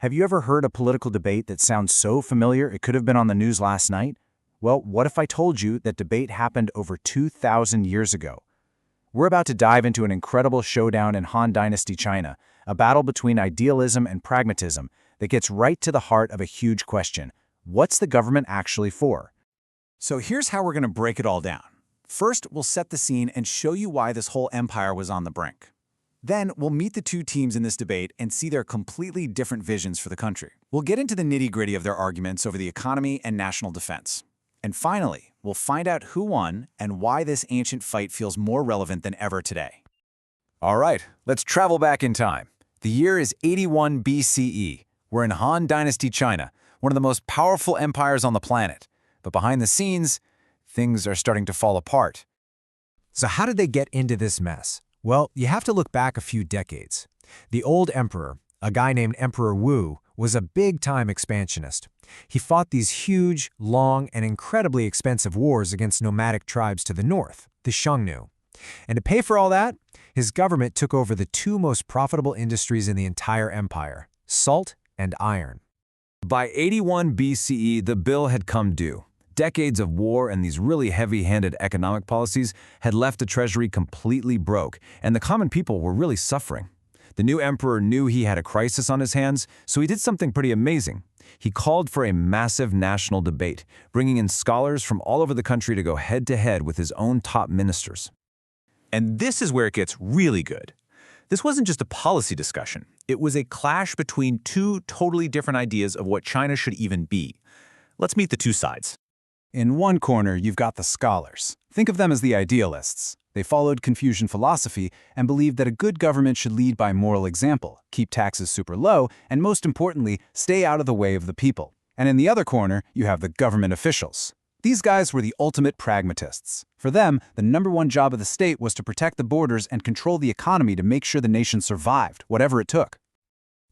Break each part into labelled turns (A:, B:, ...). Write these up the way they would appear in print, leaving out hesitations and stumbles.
A: Have you ever heard a political debate that sounds so familiar it could have been on the news last night? Well, what if I told you that debate happened over 2,000 years ago? We're about to dive into an incredible showdown in Han Dynasty China, a battle between idealism and pragmatism that gets right to the heart of a huge question. What's the government actually for?
B: So here's how we're going to break it all down. First, we'll set the scene and show you why this whole empire was on the brink. Then, we'll meet the two teams in this debate and see their completely different visions for the country. We'll get into the nitty-gritty of their arguments over the economy and national defense. And finally, we'll find out who won and why this ancient fight feels more relevant than ever today.
C: All right, let's travel back in time. The year is 81 BCE. We're in Han Dynasty China, one of the most powerful empires on the planet. But behind the scenes, things are starting to fall apart.
D: So how did they get into this mess? Well, you have to look back a few decades. The old emperor, a guy named Emperor Wu, was a big-time expansionist. He fought these huge, long, and incredibly expensive wars against nomadic tribes to the north, the Xiongnu. And to pay for all that, his government took over the two most profitable industries in the entire empire, salt and iron.
C: By 81 BCE, the bill had come due. Decades of war and these really heavy-handed economic policies had left the treasury completely broke, and the common people were really suffering. The new emperor knew he had a crisis on his hands, so he did something pretty amazing. He called for a massive national debate, bringing in scholars from all over the country to go head-to-head with his own top ministers.
E: And this is where it gets really good. This wasn't just a policy discussion. It was a clash between two totally different ideas of what China should even be. Let's meet the two sides.
A: In one corner, you've got the scholars. Think of them as the idealists. They followed Confucian philosophy and believed that a good government should lead by moral example, keep taxes super low, and most importantly, stay out of the way of the people. And in the other corner, you have the government officials. These guys were the ultimate pragmatists. For them, the #1 job of the state was to protect the borders and control the economy to make sure the nation survived, whatever it took.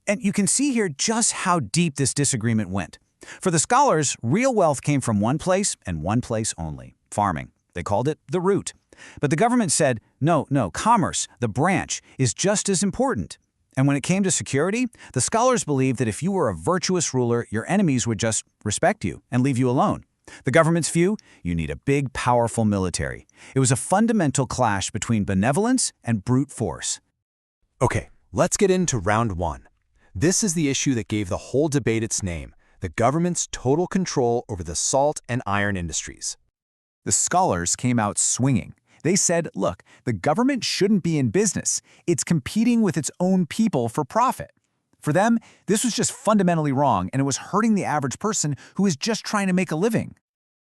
B: And you can see here just how deep this disagreement went. For the scholars, real wealth came from one place and one place only, farming. They called it the root. But the government said, no, commerce, the branch, is just as important. And when it came to security, the scholars believed that if you were a virtuous ruler, your enemies would just respect you and leave you alone. The government's view, you need a big, powerful military. It was a fundamental clash between benevolence and brute force.
D: Okay, let's get into round one. This is the issue that gave the whole debate its name: the government's total control over the salt and iron industries.
B: The scholars came out swinging. They said, look, the government shouldn't be in business. It's competing with its own people for profit. For them, this was just fundamentally wrong, and it was hurting the average person who was just trying to make a living.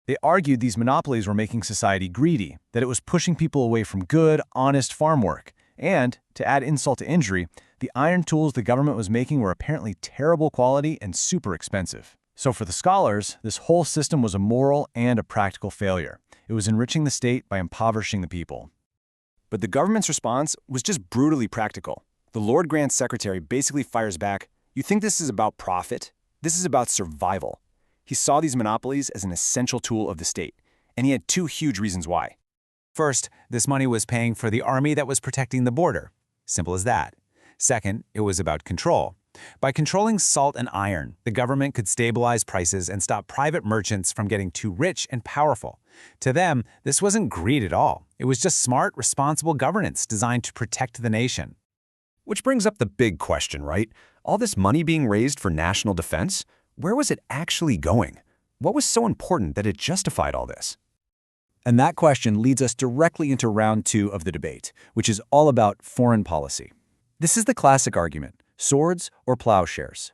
E: They argued these monopolies were making society greedy, that it was pushing people away from good, honest farm work. And, to add insult to injury, the iron tools the government was making were apparently terrible quality and super expensive. So for the scholars, this whole system was a moral and a practical failure. It was enriching the state by impoverishing the people.
C: But the government's response was just brutally practical. The Lord Grant Secretary basically fires back, "You think this is about profit? This is about survival." He saw these monopolies as an essential tool of the state, and he had two huge reasons why.
B: First, this money was paying for the army that was protecting the border. Simple as that. Second, it was about control. By controlling salt and iron, the government could stabilize prices and stop private merchants from getting too rich and powerful. To them, this wasn't greed at all. It was just smart, responsible governance designed to protect the nation.
F: Which brings up the big question, right? All this money being raised for national defense, where was it actually going? What was so important that it justified all this?
A: And that question leads us directly into round two of the debate, which is all about foreign policy. This is the classic argument: swords or plowshares.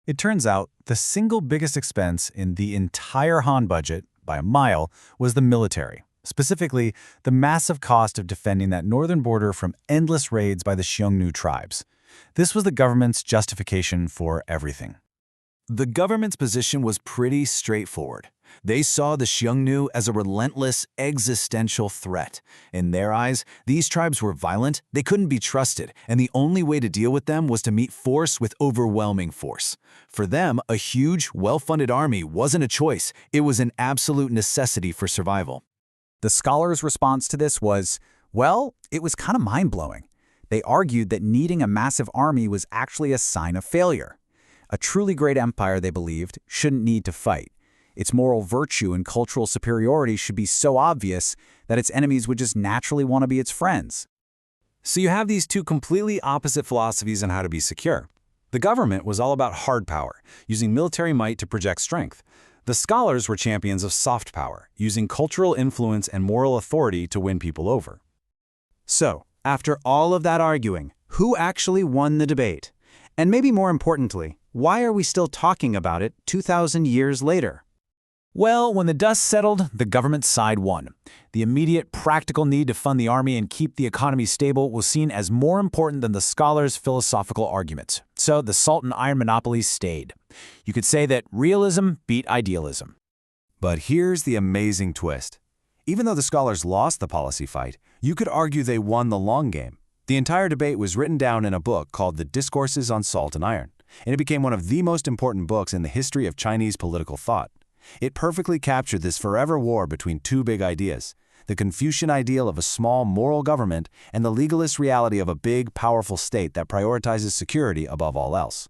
A: It turns out the single biggest expense in the entire Han budget, by a mile, was the military. Specifically, the massive cost of defending that northern border from endless raids by the Xiongnu tribes. This was the government's justification for everything.
B: The government's position was pretty straightforward. They saw the Xiongnu as a relentless, existential threat. In their eyes, these tribes were violent, they couldn't be trusted, and the only way to deal with them was to meet force with overwhelming force. For them, a huge, well-funded army wasn't a choice, it was an absolute necessity for survival. The scholars' response to this was, well, it was kind of mind-blowing. They argued that needing a massive army was actually a sign of failure. A truly great empire, they believed, shouldn't need to fight. Its moral virtue and cultural superiority should be so obvious that its enemies would just naturally want to be its friends.
C: So you have these two completely opposite philosophies on how to be secure. The government was all about hard power, using military might to project strength. The scholars were champions of soft power, using cultural influence and moral authority to win people over.
B: So, after all of that arguing, who actually won the debate? And maybe more importantly, why are we still talking about it 2,000 years later?
A: Well, when the dust settled, the government side won. The immediate practical need to fund the army and keep the economy stable was seen as more important than the scholars' philosophical arguments. So the salt and iron monopolies stayed. You could say that realism beat idealism.
C: But here's the amazing twist. Even though the scholars lost the policy fight, you could argue they won the long game. The entire debate was written down in a book called The Discourses on Salt and Iron, and it became one of the most important books in the history of Chinese political thought. It perfectly captured this forever war between two big ideas, the Confucian ideal of a small moral government and the legalist reality of a big, powerful state that prioritizes security above all else.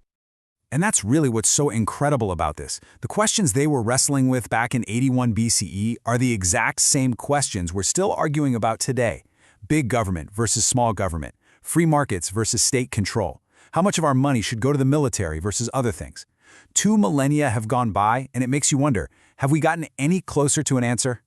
A: And that's really what's so incredible about this. The questions they were wrestling with back in 81 BCE are the exact same questions we're still arguing about today. Big government versus small government, free markets versus state control, how much of our money should go to the military versus other things. 2 millennia have gone by, and it makes you wonder, have we gotten any closer to an answer?